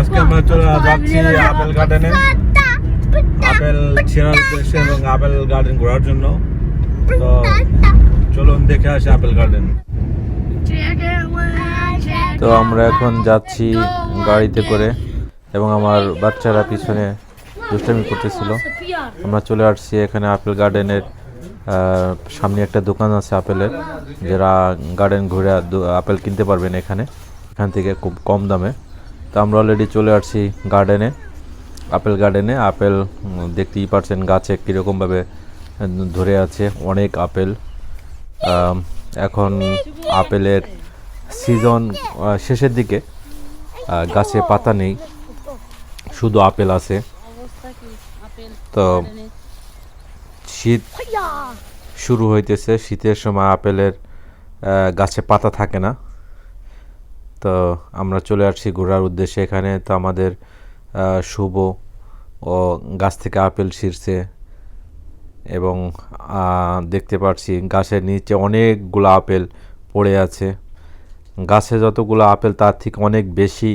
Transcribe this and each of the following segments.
আজকে আমরা চলে যাচ্ছি আপেল গার্ডেনে, আপেল ছেঁড়ার উদ্দেশ্যে এবং আপেল গার্ডেন ঘোরার জন্য। তো চলুন দেখে আসি আপেল গার্ডেন। তো আমরা এখন যাচ্ছি গাড়িতে করে এবং আমার বাচ্চারা পিছনে দুষ্টামি করতেছিল। আমরা চলে আসছি এখানে আপেল গার্ডেনের সামনে একটা দোকান আছে আপেলের, যারা গার্ডেন ঘুরে আপেল কিনতে পারবেন এখান থেকে খুব কম দামে। তো আমরা অলরেডি চলে আসছি গার্ডেনে, আপেল গার্ডেনে। আপেল দেখতেই পারছেন গাছে কীরকমভাবে ধরে আছে, অনেক আপেল। এখন আপেলের সিজন শেষের দিকে, গাছে পাতা নেই, শুধু আপেল আছে। তো শীত শুরু হইতেছে, শীতের সময় আপেলের গাছে পাতা থাকে না। তো আমরা চলে আসছি ঘোরার উদ্দেশ্যে এখানে। তো আমাদের শুভ ও গাছ থেকে আপেল ছিঁড়ছে এবং দেখতে পাচ্ছি গাছের নিচে অনেকগুলো আপেল পড়ে আছে। গাছে যতগুলো আপেল তার থেকে অনেক বেশি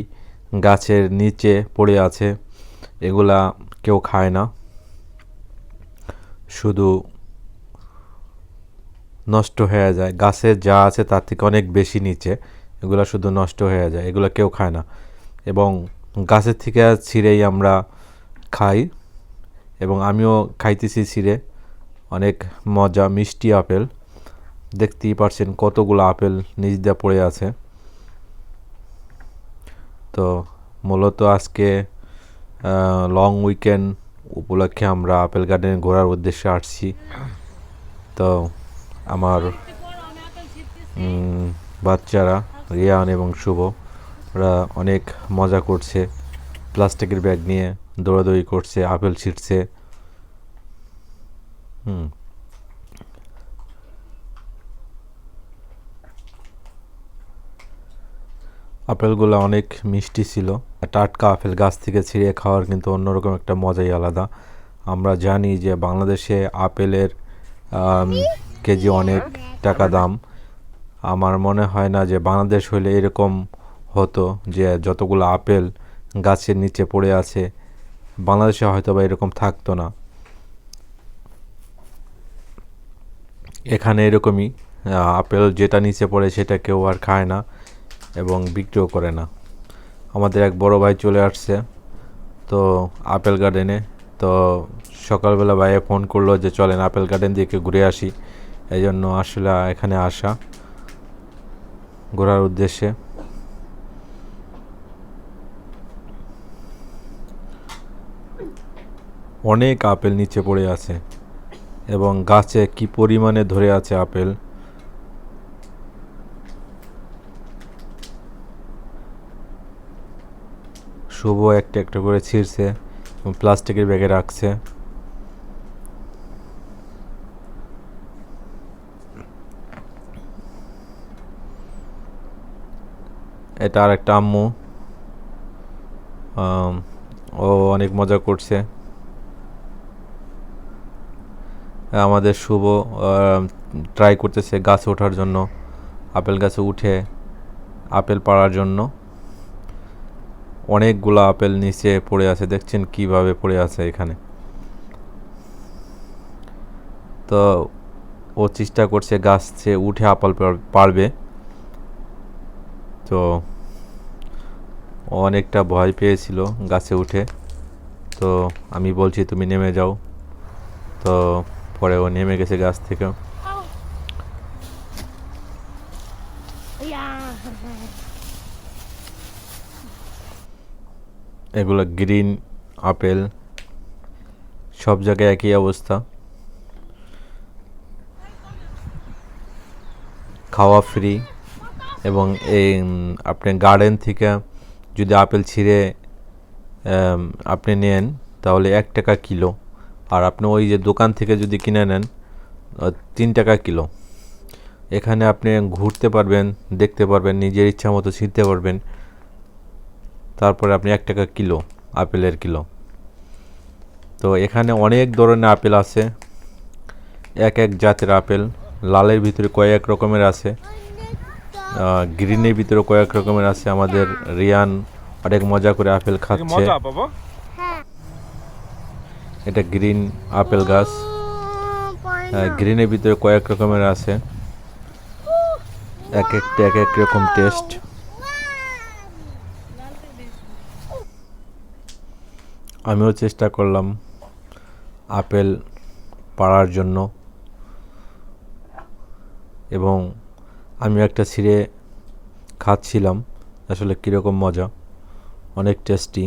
গাছের নিচে পড়ে আছে। এগুলা কেউ খায় না, শুধু নষ্ট হয়ে যায়। গাছে যা আছে তার থেকে অনেক বেশি নিচে, এগুলো শুধু নষ্ট হয়ে যায়, এগুলো কেউ খায় না। এবং গাছের থেকে ছিঁড়েই আমরা খাই এবং আমিও খাইতেছি ছিঁড়ে। অনেক মজা, মিষ্টি আপেল। দেখতেই পারছেন কতগুলো আপেল নিচ দিয়ে পড়ে আছে। তো মূলত আজকে লং উইকেন্ড উপলক্ষে আমরা আপেল গার্ডেনে ঘোরার উদ্দেশ্যে আসছি। তো আমার বাচ্চারা রিয়ান এবং শুভ, ওরা অনেক মজা করছে, প্লাস্টিকের ব্যাগ নিয়ে দৌড়াদৌড়ি করছে, আপেল ছিঁড়ছে। আপেলগুলো অনেক মিষ্টি ছিল। টাটকা আপেল গাছ থেকে ছিঁড়ে খাওয়ার কিন্তু অন্যরকম একটা মজাই আলাদা। আমরা জানি যে বাংলাদেশে আপেলের কেজি অনেক টাকা দাম। আমার মনে হয় না যে বাংলাদেশ হলে এরকম হতো, যে যতগুলো আপেল গাছের নিচে পড়ে আছে, বাংলাদেশে হয়তো বা এরকম থাকতো না। এখানে এরকমই, আপেল যেটা নিচে পড়ে সেটা কেউ আর খায় না এবং বিক্রিও করে না। আমাদের এক বড় ভাই চলে আসছে তো আপেল গার্ডেনে। তো সকালবেলা ভাইয়ে ফোন করলো যে চলেন আপেল গার্ডেন দিকে ঘুরে আসি। এই জন্য আসলে এখানে আসা ঘোরার উদ্দেশ্যে। অনেক আপেল নিচে পড়ে আছে এবং গাছে কি পরিমাণে ধরে আছে আপেল। শুভ একটা একটা করে ছিঁড়ছে এবং প্লাস্টিকের ব্যাগে রাখছে। এটা আর একটা আম্মু, ও অনেক মজা করছে। আমাদের শুভ ট্রাই করতেছে গাছে ওঠার জন্য, আপেল গাছে উঠে আপেল পাড়ার জন্য। অনেকগুলো আপেল নিচে পড়ে আছে, দেখছেন কিভাবে পড়ে আছে এখানে। তো ও চেষ্টা করছে গাছে উঠে আপেল পারবে। তো অনেকটা ভয় পেয়েছিল গাছে উঠে। তো আমি বলছি তুমি নেমে যাও, তো পরে ও নেমে গেছে গাছ থেকে। এগুলো গ্রিন আপেল, সব জায়গায় একই অবস্থা, খাওয়া ফ্রি। এবং এই আপনি গার্ডেন থেকে যদি আপেল ছিঁড়ে আপনি নেন তাহলে 1 টাকা কিলো, আর আপনি ওই যে দোকান থেকে যদি কিনে নেন 3 টাকা কিলো। এখানে আপনি ঘুরতে পারবেন, দেখতে পারবেন, নিজের ইচ্ছা মতো ছিঁড়তে পারবেন। তারপরে আপনি 1 টাকা কিলো আপেলের কিলো। তো এখানে অনেক ধরনের আপেল আছে, এক এক জাতের আপেল। লালের ভিতরে কয়েক রকমের আছে, গ্রিনের ভিতরে কয়েক রকমের আছে। আমাদের রিয়ান অনেক মজা করে আপেল খাচ্ছে। এটা গ্রিন আপেল গাছ। গ্রিনের ভিতরে কয়েক রকমের আছে, এক একটা এক এক রকম টেস্ট। আমিও চেষ্টা করলাম আপেল পাড়ার জন্য, এবং আমি একটা ছিঁড়ে খাচ্ছিলাম। আসলে কীরকম মজা, অনেক টেস্টি।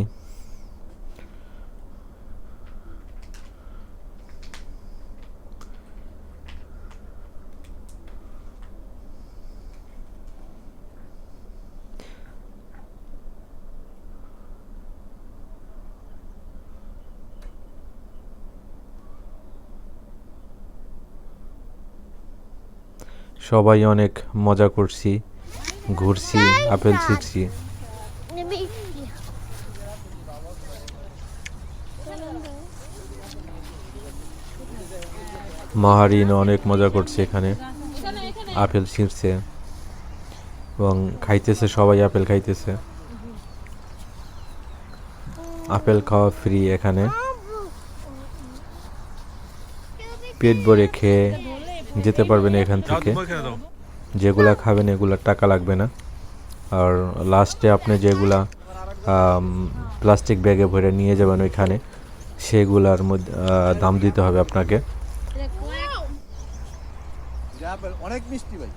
সবাই অনেক মজা করছি, ঘুরছি, আপেল ছিঁড়ছি। মাহারিন অনেক মজা করছে এখানে, আপেল ছিঁড়ছে এবং খাইতেছে, সবাই আপেল খাইতেছে। আপেল খাওয়া ফ্রি এখানে, পেট ভরে খেয়ে যেতে পারবেন এখান থেকে। যেগুলা খাবেন এগুলা টাকা লাগবে না, আর লাস্টে আপনি যেগুলা প্লাস্টিক ব্যাগে ভরে নিয়ে যাবেন ওইখানে, সেগুলার মধ্যে দাম দিতে হবে আপনাকে। অনেক মিষ্টি ভাই।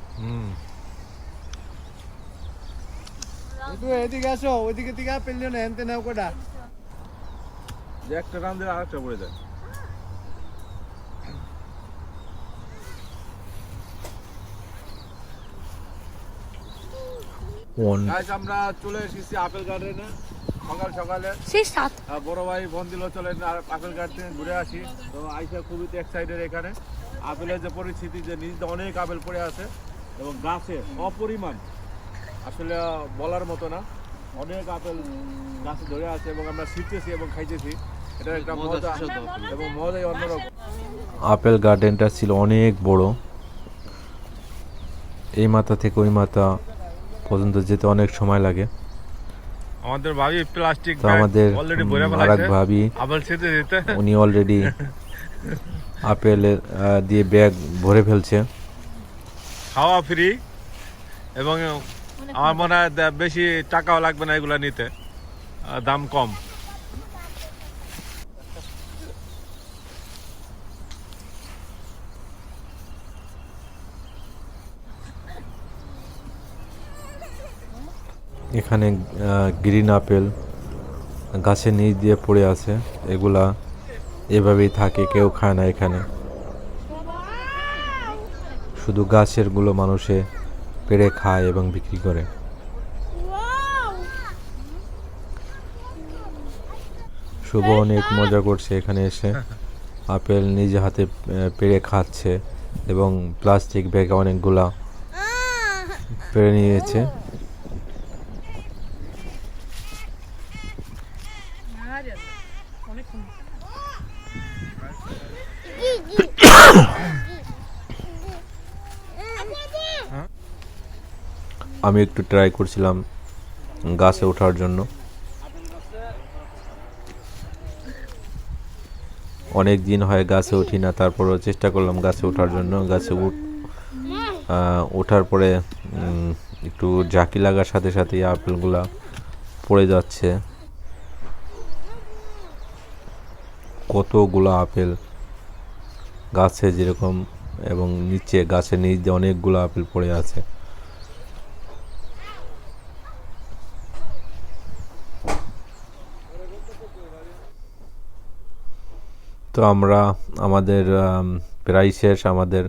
এদিকে আসো, ওইদিকে থেকে আপেল নিও না, এনতে নাও কোটা। যে একটা রান দিলে আরেকটা পড়ে যায়। আমরা চলে এসেছি আপেল গার্ডেনে সকাল সকালে। বড় ভাই বন্দিল চলে আপেল গার্ডেনে ঘুরে আসি। তো আইসা খুবই এক্সাইটেড। এখানে আপেলের যে পরিস্থিতি, যে নিচে অনেক আপেল পড়ে আছে এবং গাছে অপরিমাণ, আসলে বলার মতো না, অনেক আপেল গাছে ধরে আছে এবং আমরা ছিঁড়তেছি এবং খাইতেছি। এটা একটা মজা এবং মজাই অন্যরকম। আপেল গার্ডেনটা ছিল অনেক বড়, এই মাথা থেকে ওই মাথা পর্যন্ত যেতে অনেক সময় লাগে। আমাদের ভাবি প্লাস্টিক তো আমাদের আরেক ভাবি, উনি অলরেডি আপেল দিয়ে ব্যাগ ভরে ফেলছে। খাওয়া ফ্রি এবং আমার মনে হয় বেশি টাকাও লাগবে না এগুলা নিতে, দাম কম। এখানে গ্রিন আপেল গাছের নিচ দিয়ে পড়ে আছে, এগুলা এভাবেই থাকে, কেউ খায় না এখানে, শুধু গাছের গুলো মানুষে পেড়ে খায় এবং বিক্রি করে। শুভ অনেক মজা করছে এখানে এসে, আপেল নিজে হাতে পেড়ে খাচ্ছে এবং প্লাস্টিক ব্যাগে অনেকগুলা পেড়ে নিয়েছে। আমি একটু ট্রাই করছিলাম গাছে ওঠার জন্য, অনেক দিন হয় গাছে উঠি না, তারপরও চেষ্টা করলাম গাছে ওঠার জন্য। গাছে ওঠার পরে একটু ঝাঁকি লাগার সাথে সাথে আপেলগুলা পড়ে যাচ্ছে। কতগুলো আপেল গাছে যেরকম, এবং নিচে গাছের নিচ দিয়ে অনেকগুলো আপেল পড়ে আছে। তো আমরা আমাদের প্রায় শেষ, আমাদের